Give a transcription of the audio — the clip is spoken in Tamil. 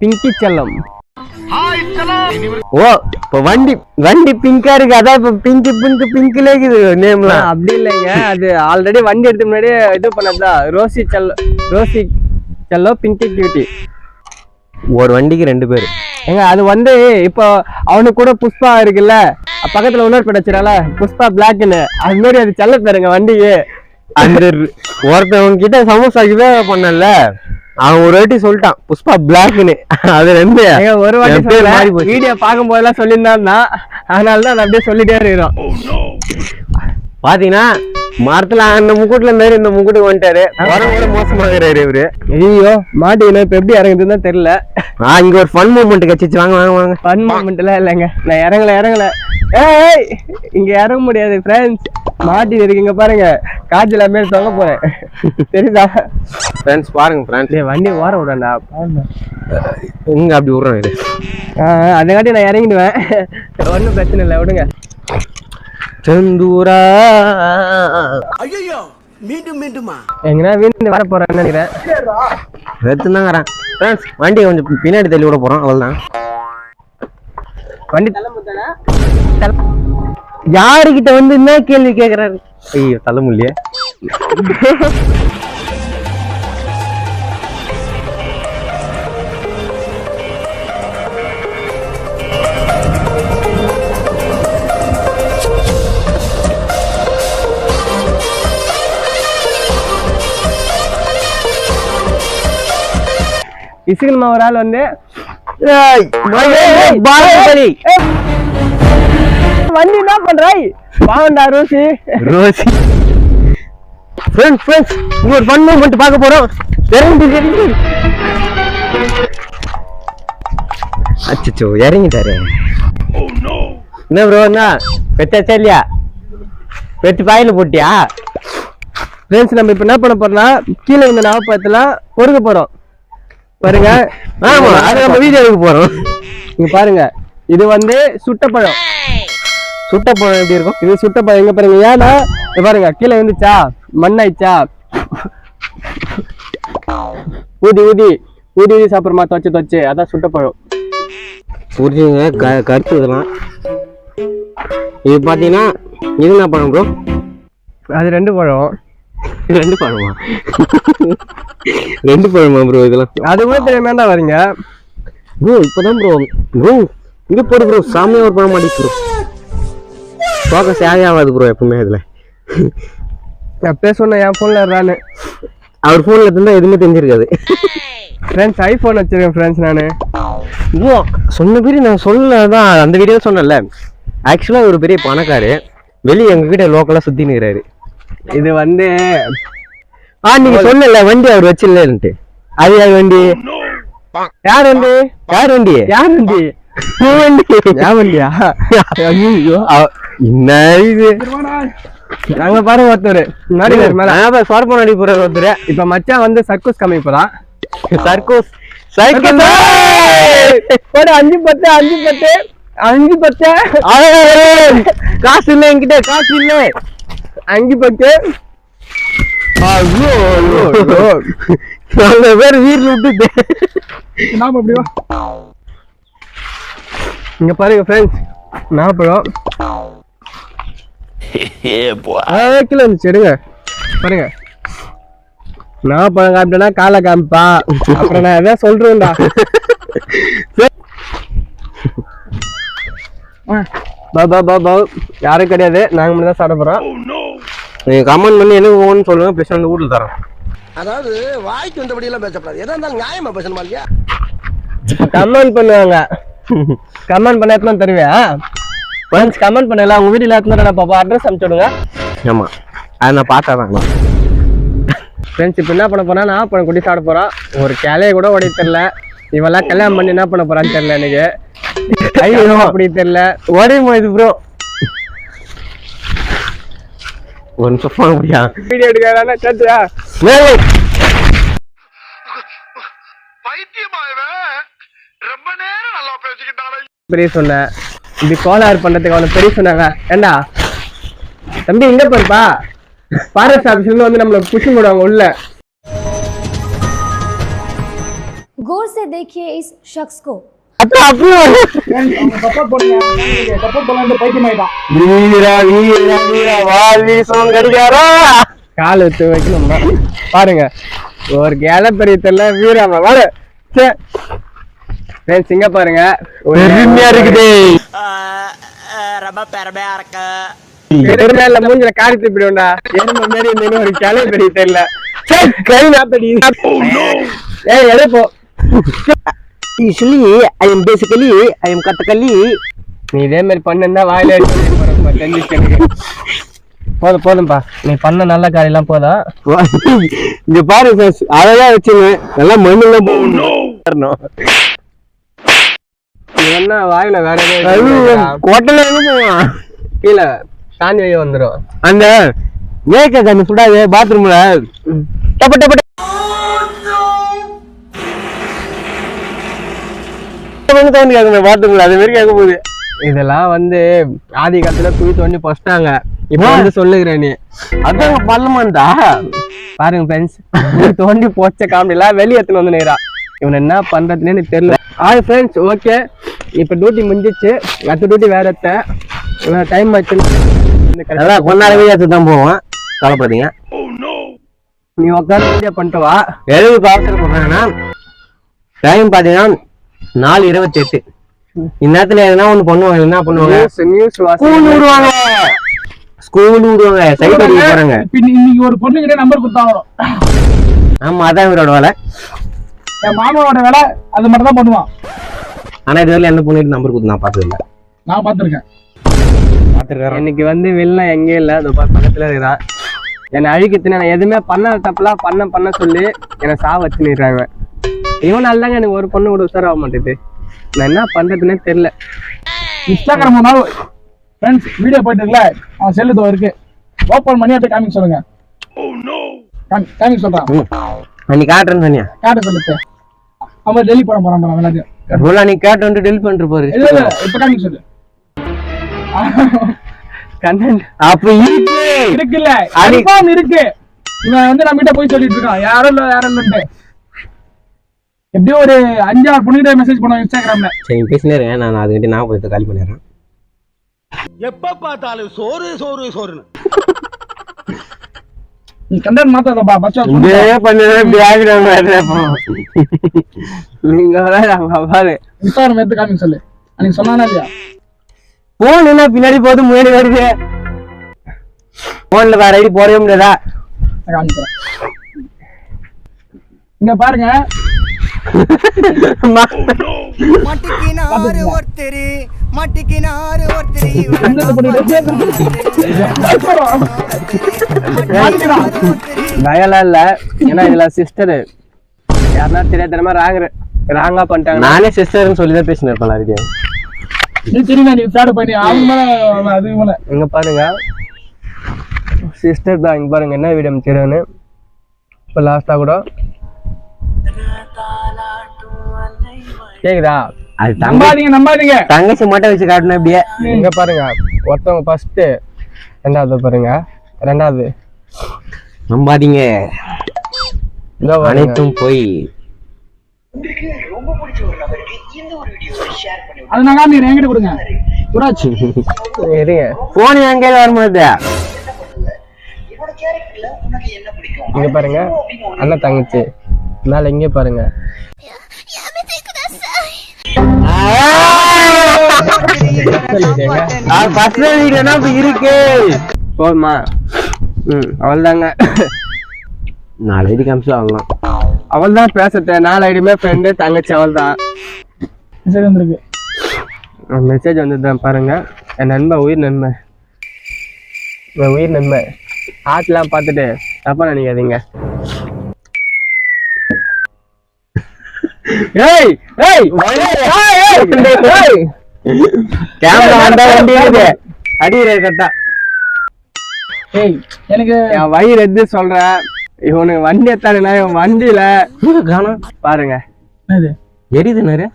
பிங்கி செல்லம். ஓ இப்போ வண்டி பிங்கா இருக்கு, அதான் இப்போ பிங்க்ல இருக்குது நேம்லாம். அப்படி இல்லைங்க, அது ஆல்ரெடி வண்டி எடுத்து முன்னாடியே இது பண்ணதுதான். ரோசி செல்லம் பிங்கி கியூட்டி. ஒரு வண்டிக்கு 2 பேர் ஏங்க. அது வந்து இப்போ அவனுக்கு கூட புஷ்பா இருக்குல்ல, பக்கத்துல இன்னொரு பேர் வச்சிடல புஷ்பா பிளாக்னு, அது மாதிரி அது செல்ல பேருங்க வண்டிக்கு. அந்த ஒருத்தவங்க கிட்ட சமோசாக்குவே பண்ணல, அவன் ஒரு வாட்டி சொல்லிட்டான் புஷ்பா பிளாக்னு. அது 2 ஒரு வாட்டி வீடியோ பார்க்கும் போதெல்லாம் சொல்லியிருந்தான், அதனாலதான் அதை அப்படியே சொல்லிட்டே இருக்கிறோம். பாத்தீங்கன்னா மரத்துல அந்த முக்கூட்டுல மாரி இந்த முக்கூட்டுக்கு வந்துட்டாரு. கூட மோசமாகிறாரு இவரு. ஐயோ மாட்டிக்கணும், இப்ப எப்படி இறங்குதுன்னு தெரியல. இங்க ஒரு ஃபன் மூமெண்ட் கட்சிச்சு. வாங்க. ஃபன் மூமெண்ட் எல்லாம் இல்லைங்க, நான் இறங்கல. ஏய் இங்க இறங்க முடியாது ஃப்ரெண்ட்ஸ், மாட்டி இருக்கீங்க பாருங்க, காய்ச்சல் மேல தொங்க போறேன். தெரியுதா ஃப்ரெண்ட்ஸ்? பாருங்க ஃப்ரெண்ட்ஸ், வண்டி ஓர விடண்டா. எங்க அப்படி விடுறோம் இது. அதுக்காட்டி நான் இறங்கிடுவேன், ஒன்றும் பிரச்சனை இல்லை, விடுங்க. செந்தூரா ஐயோ மீண்டுமா எங்கன்னா வீட்டு வர போறேன்னு நினைக்கிறேன். ரத்துதாங்கிறேன் ஃப்ரெண்ட்ஸ். வண்டி கொஞ்சம் பின்னாடி தள்ளி விட போறோம், அவ்வளவுதான். வண்டி யாருக்கிட்ட வந்து என்ன கேள்வி கேக்குறாரு? ஐயோ தலைமுல்லையே. இசுகல்மா ஒரு ஆள் வந்து வண்டி என்ன பண்றாய் பாவண்டா ரோசி. ஃப்ரெண்ட்ஸ் ஒரு ஃபன் மூமெண்ட் பார்க்க போறோம். அச்சோ இறங்கிட்டாரு. என்ன ப்ரோ, என்ன பெத்தாச்சா இல்லையா? பெத்து பாயில போட்டியா? ஃப்ரெண்ட்ஸ் நம்ம இப்ப என்ன பண்ண போறோம்னா, கீழே இந்த நவப்பழத்துல பொறுக்க போறோம் பாருங்க. ஆமா, அது நம்ம வீடியோவுக்கு போறோம். இங்க பாருங்க, இது வந்து சுட்டப்பழம். சுட்டப்பழம் எப்படி இருக்கும்? இது சுட்டப்பழம். இங்க பாருங்க, ஏன்னா இங்க பாருங்க கீழே வந்துச்சா, மண்ணாயிச்சா, ஊதி சாப்பிடுறமா தொச்சு, அதான் சுட்டப்பழம். புரிஞ்சுங்க கருத்து இதெல்லாம். இது பாத்தீங்கன்னா இது என்ன பழம் ப்ரோ? அது 2 பழம். 2 பழமா? 2 பழமா ப்ரோ இதெல்லாம்? அது கூட தெரியாம வரீங்க ப்ரோ. இப்பதான் ப்ரோ இங்க போடு ப்ரோ, சாமியா ஒரு பழம் மாட்டி ப்ரோ. ஃபோக்கஸ் ஆகாது ப்ரோ எப்பவுமே இதுல. எப்பயே சொன்ன என் போன்ல இருறான்னு, அவர் போன்ல இருந்தா எதுவுமே தெரிஞ்சிருக்காது. ஃப்ரெண்ட்ஸ் ஐபோன் வச்சிருக்கேன் ஃப்ரெண்ட்ஸ் நானு. ஓ சொன்ன பேரு நான் சொல்லதான், அந்த வீடியோ சொன்னல. ஆக்சுவலா ஒரு பெரிய பணக்காரு, வெளியே எங்க கிட்ட லோக்கலா சுத்தி நிற்கிறாரு. இது வந்து நீங்க சொன்னல வண்டி அவர் வச்சிடலன்ட்டு. அது யார் வண்டி? யார் வண்டி? வண்டியா? என்ன இது? நாங்க பாருங்க ஒருத்தர் முன்னாடி சொரப்பம் அடி போற ஒருத்தர். இப்ப மச்சான் வந்து சர்க்கஸ் காமி போறான். சர்க்கஸ் சைக்கிள் 5 10 காசு இல்ல என்கிட்ட, காசு இல்ல. 5 10 பேர் வீட்டுல விட்டுட்டு இங்க பாருங்க ஃப்ரெண்ட்ஸ், நாப்பழம் கிலோ இருந்துச்சு. எடுங்க பாருங்க, நாப்பழம் காமிட்டேன்னா காலை காமிப்பா, அப்புறம் நான் எதாவது சொல்றேன்டா. யாரும் கிடையாது, நாங்க மட்டும் தான் சாப்பிட போறோம். நீங்க கமெண்ட் பண்ணி எனக்கு ஒவ்வொன்னு சொல்லுங்க, பிளஸ் வந்து வீட்டுல தரோம். அதாவது வாய்க்கு வந்தபடி எல்லாம் பேசப்படாது, எதா இருந்தாலும் நியாயமா பேசணுமா இல்லையா? கமெண்ட் பண்ணுவாங்க, கமெண்ட் பண்ண எத்தனை தருவேன் ஃப்ரெண்ட்ஸ். கமெண்ட் பண்ணல, உங்க வீட்டுல எத்தனை பாப்பா அட்ரஸ் அனுப்பிச்சுடுங்க. ஆமா, அதை நான் பார்த்தாதான் ஃப்ரெண்ட்ஸ். இப்போ என்ன பண்ண போறா, நான் பண்ண குட்டி சாப்பிட போறான். ஒரு கிளைய கூட உடைய தெரியல, இவெல்லாம் கல்யாணம் பண்ணி என்ன பண்ண போறான்னு தெரியல எனக்கு. அப்படி தெரியல உடையுமா இது ப்ரோ? ஒரு நிமிஷம் போக முடியா? வீடியோ எடுக்காதானே கேட்டியா? பெரிய சொன்ன இப்படி கோளாறு பண்றதுக்கு அவனை பெரிய சொன்னாங்க. ஏண்டா தம்பி எங்க போயிருப்பா, ஃபாரஸ்ட் ஆபீஸ்ல வந்து நம்மள புஷ் போடுவாங்க உள்ள. गौर से देखिए इस शख्स को। சப்போர்ட் பண்ணுங்க, சப்போர்ட் பண்ணல பைத்தியமாயிட்டான். வீரா வீரா வீரா வாலி சோங் கடிகாரா கால் எடுத்து வைக்கணும்னா பாருங்க ஒரு கேலப்பரியத்துல வீராம வாழ சிங்க பாருங்க ஒரு பெருமையா இருக்குது. ரொம்ப பெருமையா இருக்கு. பெருமையில மூஞ்சில காரி தூப்பிடுவோம்டா. எருமை மாதிரி இருந்தீங்க ஒரு கேலப்பரிய தெரியல. கை நாப்படி ஏய் எடப்போ Usually, I am basically, I am katakali. நீ இதே மாதிரி பண்ணா வாயில தெரிஞ்சிச்சு. போதும் போதும்பா நீ பண்ண நல்ல காரியெல்லாம் போதும். இங்க பாரு ஃப்ரெண்ட்ஸ், அதெல்லாம் வச்சுங்க நல்லா மண்ணுல போடணும். நீ என்ன வாயில வேற கோட்டல எங்க போவான் கீழே தாண்டி வெளியே வந்துடும். அந்த மேக்க கண்ணு சுடாது பாத்ரூம்ல டப்ப டப்ப பாத்ரூம்ல அது மாதிரி கேட்க போகுது. இதெல்லாம் வந்து ஆதி காலத்துல குழி தோண்டி பொசிட்டாங்க. இப்ப வந்து சொல்லுகிறேன் நீ அதாங்க பள்ளமாண்டா. பாருங்க ஃப்ரெண்ட்ஸ், தோண்டி போச்ச காமெடிலாம் வெளியே எடுத்துன்னு வந்து நேரா இவன் என்ன பண்றதுன்னு எனக்கு தெரியல. ஃப்ரெண்ட்ஸ் ஓகே, இப்போ டியூட்டி முடிஞ்சிச்சு. அடுத்த டியூட்டி வேற டைம் ஆச்சு. கொண்டாடவே தான் போவோம், கவலைப்படாதீங்க. நீ உட்காந்து வீடியோ பண்ணிட்டு வா. எதுக்கு அவசரப்படுறாங்கன்னா டைம் பாத்தீங்கன்னா 4:28. இந்நேரத்துல எதனா ஒண்ணு பண்ணுவாங்க. என்ன பண்ணுவாங்க? நியூஸ் ஸ்கூல் விடுவாங்க, சைட் அடிக்க போறாங்க. இன்னைக்கு ஒரு பொண்ணுகிட்ட நம்பர் கொடுத்தாங்க. ஆமா, அதான் இவரோட வேலை. என் மாமாவோட வேலை அது மட்டும் தான் பண்ணுவான். ஆனா இது வரையில எந்த பொண்ணுகிட்ட நம்பர் கொடுத்து நான் பார்த்தது இல்லை. நான் பார்த்திருக்கேன். இன்னைக்கு வந்து வெளில எங்கேயும் இல்லை, அது பக்கத்துல இருக்கிறான். என்னை அழிக்கிறதுன்னு நான் எதுவுமே பண்ண தப்பெல்லாம் பண்ண சொல்லி என்னை வச்சுன்னுறாங்க. இவன் தாங்க எனக்கு ஒரு பொண்ணு கூட உசார ஆக மாட்டேது. நான் என்ன பண்றதுன்னே தெரியல. இன்ஸ்டாகிராம் ஒரு ஃப்ரெண்ட்ஸ் வீடியோ போயிட்டு இருக்குல்ல, அவன் செல்லு இருக்கு, ஓப்பன் பண்ணி அப்படியே காமிக்க சொல்லுங்க. காமிக்க சொல்றான். நீ காட்டுறேன்னு சொன்னியா? காட்ட சொல்லுங்க. அவன் டெல்லி போறான் விளையாட்டு. நீ கேட்டு வந்து டெலிட் பண்ணிட்டு போரு. இப்ப காமிக்க சொல்லு. கண்டென்ட் அப்ப இருக்குல்ல, கன்ஃபார்ம் இருக்கு. இவன் வந்து நம்ம கிட்ட போய் சொல்லிட்டு இருக்கான் யாரும் இல்ல. எப்படியோ ஒரு 5-6 பொண்ணுகிட்ட மெசேஜ் பண்ணுவான் இன்ஸ்டாகிராம்ல. சரி பேசினே நான் அதுக்கிட்ட நான் போய் காலி பண்ணிடுறேன். எப்ப பார்த்தாலும் சோறு சோறு சோறுன்னு நீ கண்டென்ட் மாத்தாதப்பா பச்சா. இதே பண்ணவே இப்படி ஆகிடுவாங்க. நீங்க பாரு இன்ஸ்டாகிராம் எடுத்து காமிக்க சொல்லு. அன்னைக்கு சொன்னானா இல்லையா? போன் என்ன பின்னாடி போகுது, முன்னாடி வருது. போன்ல வேற ஐடி போடவே முடியாதா? காமிக்கிறேன். இங்க பாருங்க. மட்டிக்கினாரு ஒருத்தரு மட்டிக்கினாரு ஒருத்தரு பயலாம் இல்ல. ஏன்னா இதுல சிஸ்டரு யாருன்னா தெரியாதனமா ராங்கா பண்ணிட்டாங்க. நானே சிஸ்டர்னு சொல்லிதான் பேசினேன் இருப்பேன். நீ தெரியுமா நீ ஃப்ராட் பண்ணி அவங்க அது போல. இங்க பாருங்க சிஸ்டர் தான். இங்க பாருங்க என்ன வீடியோ தெரியும்னு. இப்ப லாஸ்டா கூட கேக்குதா? அது நம்பாதீங்க. தங்கச்சி மட்டும் வச்சு காட்டணும். அப்படியே இங்க பாருங்க, ஒருத்தவங்க ஃபர்ஸ்ட், ரெண்டாவது பாருங்க, ரெண்டாவது நம்பாதீங்க, அனைத்தும் போய். அது நான் காமிக்கிறேன், என்கிட்ட கொடுங்க. புராஜ் இருங்க, போன் என் கையில வரும்போது இங்க பாருங்க அண்ணன் தங்கச்சி. அதனால இங்க பாருங்க இருக்கு போதுமா? அவள்தாங்க. 4 ஐடி காமிச்சு வாங்கலாம். அவள் தான் பேசட்டேன். 4 ஐடியுமே ஃப்ரெண்டு தங்கச்சி. அவள் தான் மெசேஜ் வந்துதான் பாருங்க. என் நண்பன், உயிர் நண்பன், உயிர் நண்பன். ஆட்லாம் பார்த்துட்டு தப்பா நினைக்காதீங்க. ஏய் ஏய் கேமரா வந்தா வண்டி இருக்கு அடிக்கிற கட்டா. ஏய் எனக்கு என் வயிறு எது சொல்றேன். இவனுக்கு வண்டி எத்தானுனா இவன் வண்டியில காணும் பாருங்க எரியுது நிறைய.